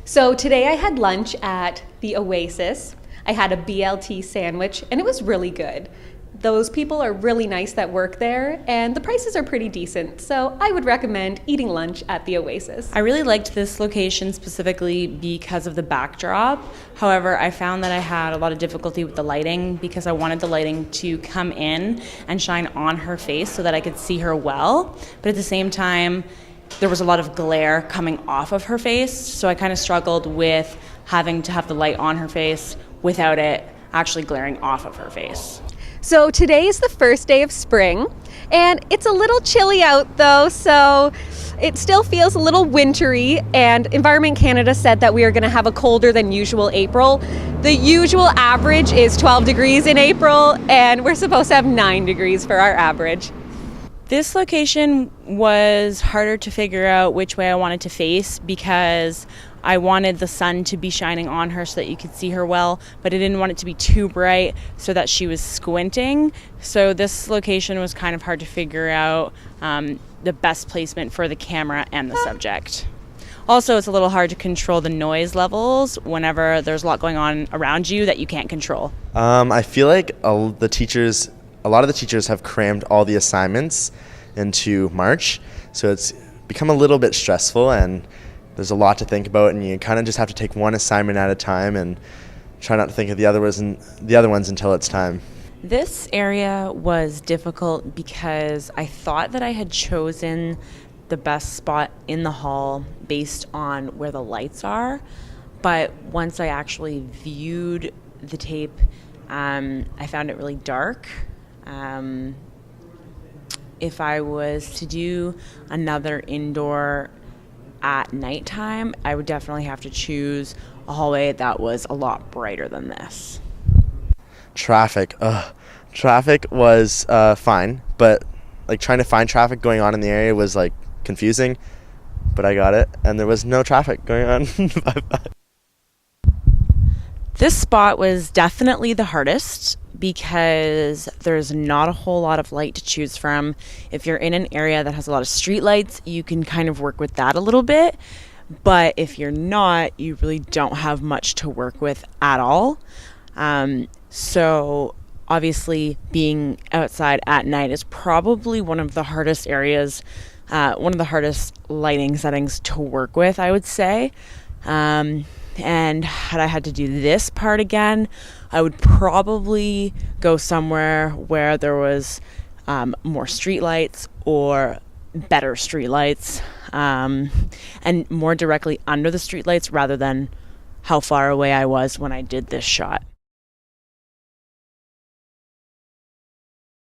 So today I had lunch at the Oasis. I had a BLT sandwich and it was really good. Those people are really nice that work there and the prices are pretty decent. So I would recommend eating lunch at the Oasis. I really liked this location specifically because of the backdrop. However, I found that I had a lot of difficulty with the lighting because I wanted the lighting to come in and shine on her face so that I could see her well. But at the same time, there was a lot of glare coming off of her face, so I kind of struggled with having to have the light on her face without it actually glaring off of her face. So today is the first day of spring, and it's a little chilly out though, so it still feels a little wintry, and Environment Canada said that we are going to have a colder than usual April. The usual average is 12 degrees in April, and we're supposed to have 9 degrees for our average. This location was harder to figure out which way I wanted to face because I wanted the sun to be shining on her so that you could see her well, but I didn't want it to be too bright so that she was squinting. So this location was kind of hard to figure out the best placement for the camera and the subject. Also, it's a little hard to control the noise levels whenever there's a lot going on around you that you can't control. I feel like a lot of the teachers have crammed all the assignments into March, so it's become a little bit stressful and there's a lot to think about, and you kind of just have to take one assignment at a time and try not to think of the other ones until it's time. This area was difficult because I thought that I had chosen the best spot in the hall based on where the lights are, but once I actually viewed the tape, I found it really dark. If I was to do another indoor at nighttime, I would definitely have to choose a hallway that was a lot brighter than this. Traffic was fine, but like trying to find traffic going on in the area was like confusing, but I got it and there was no traffic going on. This spot was definitely the hardest because there's not a whole lot of light to choose from. If you're in an area that has a lot of street lights, you can kind of work with that a little bit. But if you're not, you really don't have much to work with at all. So obviously being outside at night is probably one of the hardest areas, one of the hardest lighting settings to work with, I would say. And had I had to do this part again, I would probably go somewhere where there was more streetlights or better streetlights, and more directly under the streetlights rather than how far away I was when I did this shot.